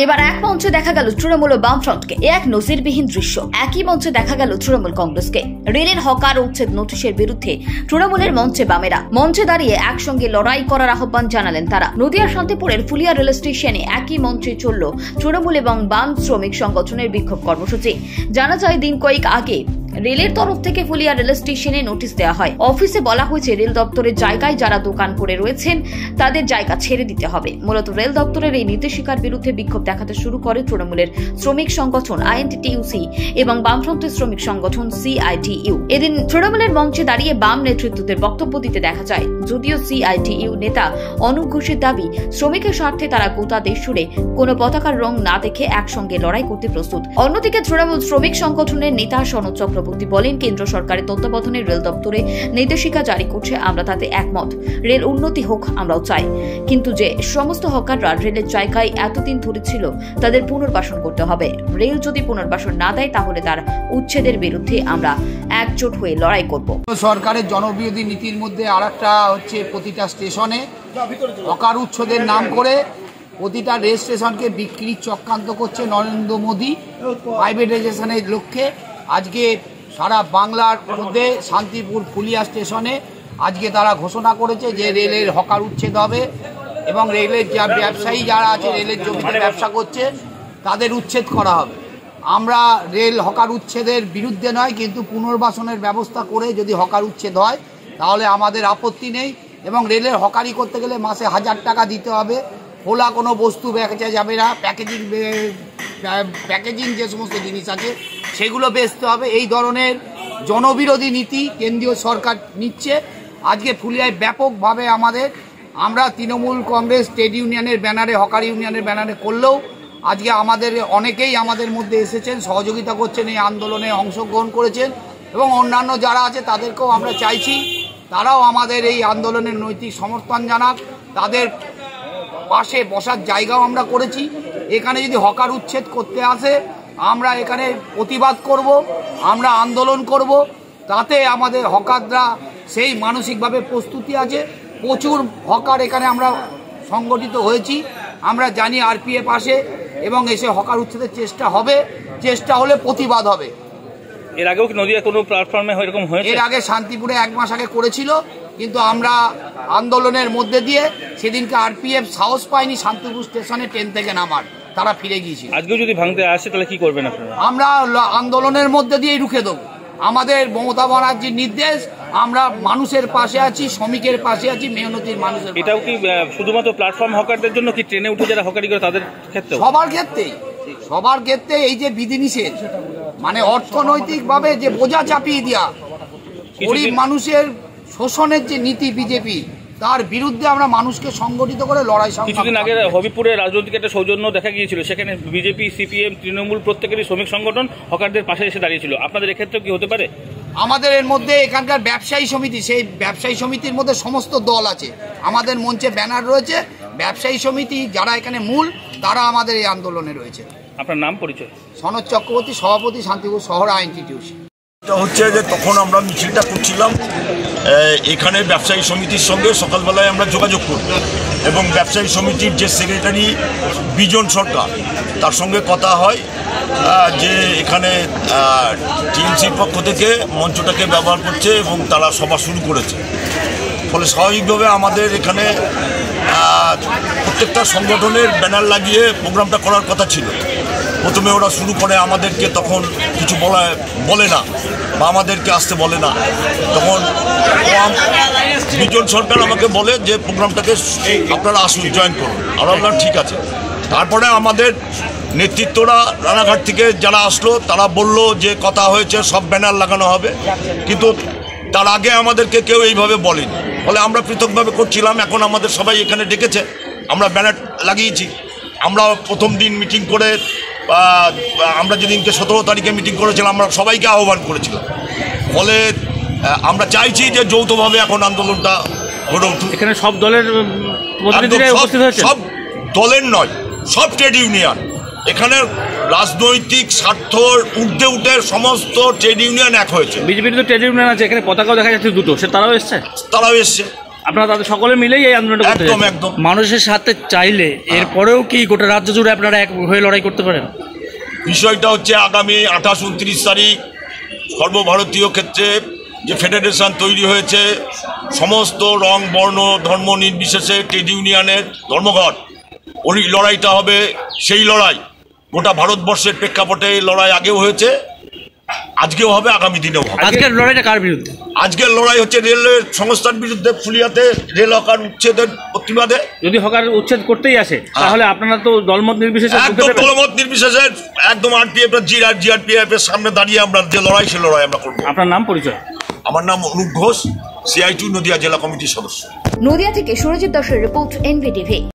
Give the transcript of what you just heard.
এবার এক মঞ্চে দেখা গেল তৃণমূল ও বামফ্রন্টকে, এক নজিরবিহীন দৃশ্য। একই মঞ্চে দেখা গেল তৃণমূল কংগ্রেসকে। রেলের হকার উচ্ছেদ নোটিশের বিরুদ্ধে তৃণমূলের মঞ্চে বামেরা মঞ্চে দাঁড়িয়ে একসঙ্গে লড়াই করার আহ্বান জানালেন তারা। নদিয়ার শান্তিপুরের ফুলিয়া রেল স্টেশনে একই মঞ্চে চলল তৃণমূল এবং বাম শ্রমিক সংগঠনের বিক্ষোভ কর্মসূচি। জানা যায়, দিন কয়েক আগে রেলের তরফ থেকে ফুলিয়া রেল স্টেশনে নোটিশ দেওয়া হয়। অফিসে বলা হয়েছে, রেল দপ্তরের জায়গায় যারা দোকান করে রয়েছেন তাদের জায়গা ছেড়ে দিতে হবে। মূলত রেল দপ্তরের এই নির্দেশিকার বিরুদ্ধে বিক্ষোভ দেখাতে শুরু করে তৃণমূলের শ্রমিক সংগঠন আইএনটিটিইউসি এবং বামফ্রন্টের শ্রমিক সংগঠন সিআইটিইউ। এদিন তৃণমূলের মঞ্চে দাঁড়িয়ে বাম নেতৃত্বদের বক্তব্য দিতে দেখা যায়। যদিও সিআইটিইউ নেতা অনুপ ঘোষের দাবি, শ্রমিকের স্বার্থে তারা গোটা দেশ জুড়ে কোনো পতাকার রং না দেখে একসঙ্গে লড়াই করতে প্রস্তুত। অন্যদিকে তৃণমূল শ্রমিক সংগঠনের নেতা সনদ চক্রবর্তী বলেন, কেন্দ্র সরকারের তত্ত্বাবধানে রেল দপ্তরে নির্দেশিকা জারি করছে, আমরা তাতে একমত। রেল উন্নতি হোক আমরাও চাই, কিন্তু যে সমস্ত হকাররা রেলের জায়গায় এতদিন ধরে ছিল তাদের পুনর্বাসন করতে হবে। রেল যদি পুনর্বাসন না দেয় তাহলে তার উচ্ছেদের বিরুদ্ধে আমরা একজোট হয়ে লড়াই করব। সরকারের জনবিরোধী নীতির মধ্যে আরেকটা হচ্ছে, প্রতিটা স্টেশনে হকার উচ্ছেদের নাম করে প্রতিটা রেল স্টেশনকে বিক্রির চক্রান্ত করছে নরেন্দ্র মোদী প্রাইভেটাইজেশনের লক্ষ্যে। আজকে সারা বাংলার মধ্যে শান্তিপুর ফুলিয়া স্টেশনে আজকে তারা ঘোষণা করেছে যে রেলের হকার উচ্ছেদ হবে এবং রেলের যা ব্যবসায়ী যারা আছে, রেলের জমিতে ব্যবসা করছে, তাদের উচ্ছেদ করা হবে। আমরা রেল হকার উচ্ছেদের বিরুদ্ধে নয়, কিন্তু পুনর্বাসনের ব্যবস্থা করে যদি হকার উচ্ছেদ হয় তাহলে আমাদের আপত্তি নেই। এবং রেলের হকারি করতে গেলে মাসে 1000 টাকা দিতে হবে। খোলা কোনো বস্তু বেচা যাবে না, প্যাকেজিং যে সমস্ত জিনিস আছে সেগুলো বেচতে হবে। এই ধরনের জনবিরোধী নীতি কেন্দ্রীয় সরকার নিচ্ছে। আজকে ফুলিয়ায় ব্যাপকভাবে আমরা তৃণমূল কংগ্রেস ট্রেড ইউনিয়নের ব্যানারে, হকার ইউনিয়নের ব্যানারে করলেও আজকে অনেকেই আমাদের মধ্যে এসেছেন, সহযোগিতা করছেন, এই আন্দোলনে অংশগ্রহণ করেছেন এবং অন্যান্য যারা আছে তাদেরকেও আমরা চাইছি তারাও আমাদের এই আন্দোলনের নৈতিক সমর্থন জানাক। তাদের পাশে বসার জায়গাও আমরা করেছি। এখানে যদি হকার উচ্ছেদ করতে আসে আমরা এখানে প্রতিবাদ করব, আমরা আন্দোলন করব। তাতে আমাদের হকাররা সেই মানসিকভাবে প্রস্তুতি আছে। প্রচুর হকার এখানে আমরা সংগঠিত হয়েছি। আমরা জানি আরপিএফ আসে এবং এসে হকার উচ্ছেদের চেষ্টা হলে প্রতিবাদ হবে। এর আগেও কি নদিয়া কোনো প্ল্যাটফর্মে এরকম হয়েছে? এর আগে শান্তিপুরে 1 মাস আগে করেছিল, কিন্তু আমরা আন্দোলনের মধ্যে দিয়ে সেদিনকে আরপিএফ সাহস পায়নি শান্তিপুর স্টেশনে ট্রেন থেকে নামার, তারা ফিরে গিয়েছিল। আজকেও যদি ভাঙতে আসে তাহলে কি করবেন আপনারা? আমরা আন্দোলনের মধ্যে দিয়েই রুখে দেবো। আমাদের মমতা ব্যানার্জির নির্দেশ, আমরা মানুষের পাশে আছি, শ্রমিকের পাশে আছি, মেহনতির মানুষের। এটাও কি শুধুমাত্র প্ল্যাটফর্ম হকারদের জন্য, কি ট্রেনে উঠে যারা হকারি করে তাদের ক্ষেত্রে? সবার ক্ষেত্রে এই যে বিধিনিষেধ, মানে অর্থনৈতিকভাবে যে বোঝা চাপিয়ে দেওয়া, গরিব মানুষের শোষণের যে নীতি বিজেপি, তার বিরুদ্ধে আমরা মানুষকে সংগঠিত করে লড়াই। কিছুদিন আগে হবিপুরে রাজনৈতিক একটা সৌজন্য দেখা গিয়েছিল, সেখানে বিজেপি, সিপিএম, তৃণমূল প্রত্যেকেরই শ্রমিক সংগঠন হকারদের পাশে এসে দাঁড়িয়েছিল। আপনাদের এক্ষেত্রে কি হতে পারে? আমাদের এর মধ্যে এখানকার ব্যবসায়ী সমিতি, সেই ব্যবসায়ী সমিতির মধ্যে সমস্ত দল আছে। আমাদের মঞ্চে ব্যানার রয়েছে, ব্যবসায়ী সমিতি যারা এখানে মূল, তারা আমাদের এই আন্দোলনে রয়েছে। আপনার নাম, পরিচয়? সনদ চক্রবর্তী, সভাপতি, শান্তিপুর শহর আইএনটিটিইউসি। হচ্ছে যে তখন আমরা মিছিলটা করছিলাম, এখানে ব্যবসায়ী সমিতির সঙ্গে সকালবেলায় আমরা যোগাযোগ করি এবং ব্যবসায়ী সমিতির যে সেক্রেটারি বিজন সরকার, তার সঙ্গে কথা হয় যে এখানে টিএমসির পক্ষ থেকে মঞ্চটাকে ব্যবহার করছে এবং তারা সভা শুরু করেছে। ফলে স্বাভাবিকভাবে আমাদের এখানে প্রত্যেকটা সংগঠনের ব্যানার লাগিয়ে প্রোগ্রামটা করার কথা ছিল। প্রথমে ওরা শুরু করে, আমাদেরকে তখন কিছু বলে না বা আমাদেরকে আসতে বলে না। তখন বিজন সরকার আমাকে বলে যে প্রোগ্রামটাকে আপনারা আসুন, জয়েন করুন। আমরা বললাম ঠিক আছে। তারপরে আমাদের নেতৃত্বরা রানাঘাট থেকে যারা আসলো তারা বলল যে কথা হয়েছে, সব ব্যানার লাগানো হবে, কিন্তু তার আগে আমাদেরকে কেউ এইভাবে বলেনি। ফলে আমরা পৃথকভাবে করছিলাম। এখন আমাদের সবাই এখানে ডেকেছে, আমরা ব্যানার লাগিয়েছি। আমরা প্রথম দিন মিটিং করে, আমরা যেদিনকে 17 তারিখে মিটিং করেছিলাম, আমরা সবাইকে আহ্বান করেছিলাম। ফলে আমরা চাইছি যে যৌথভাবে এখন আন্দোলনটা গড়ে উঠুক। এখানে সব দলের সব দলের নয়, সব ট্রেড ইউনিয়ন। এখানে রাজনৈতিক স্বার্থর ঊর্ধ্বে উঠে সমস্ত ট্রেড ইউনিয়ন এক হয়েছে। বিজেপির তো ট্রেড ইউনিয়ন আছে, এখানে পতাকাও দেখা যাচ্ছে দুটো, তারাও এসছে। আপনারা তাদের সকলে মিলেই এই আন্দোলনটা করতে একদম চাইছেন? একদম মানুষের সাথে চাইলে এরপরেও কি গোটা রাজ্য জুড়ে আপনারা এক হয়ে লড়াই করতে পারেন? বিষয়টা হচ্ছে আগামী 28-29 তারিখ সর্বভারতীয় ক্ষেত্রে যে ফেডারেশন তৈরি হয়েছে, সমস্ত রং বর্ণ ধর্ম নির্বিশেষে ট্রেড ইউনিয়নের ধর্মঘট, ওই লড়াইটা হবে সেই লড়াই। গোটা ভারতবর্ষের প্রেক্ষাপটে এই লড়াই আগেও হয়েছে, আজকেও হবে, আগামী দিনেও হবে। আজকের লড়াইটা কার বিরুদ্ধে? আজকের লড়াই হচ্ছে রেলের সংস্থার বিরুদ্ধে, ফুলিয়াতে রেল হকার উচ্ছেদের প্রতিবাদে। যদি হকার উচ্ছেদ করতেই আসে তাহলে আপনারা তো দলমত নির্বিশেষে ঢুকতে একদম দেবেন? দলমত নির্বিশেষে একদম আরপিএফ জিআরপিএফ এর সামনে দাঁড়িয়ে আমরা যে লড়াই সে লড়াই আমরা করবো। আপনার নাম পরিচয়? আমার নাম অনুপ ঘোষ, CI2 নদিয়া জেলা কমিটির সদস্য। নদিয়া থেকে সুরজিৎ দাসের রিপোর্ট, NVTV।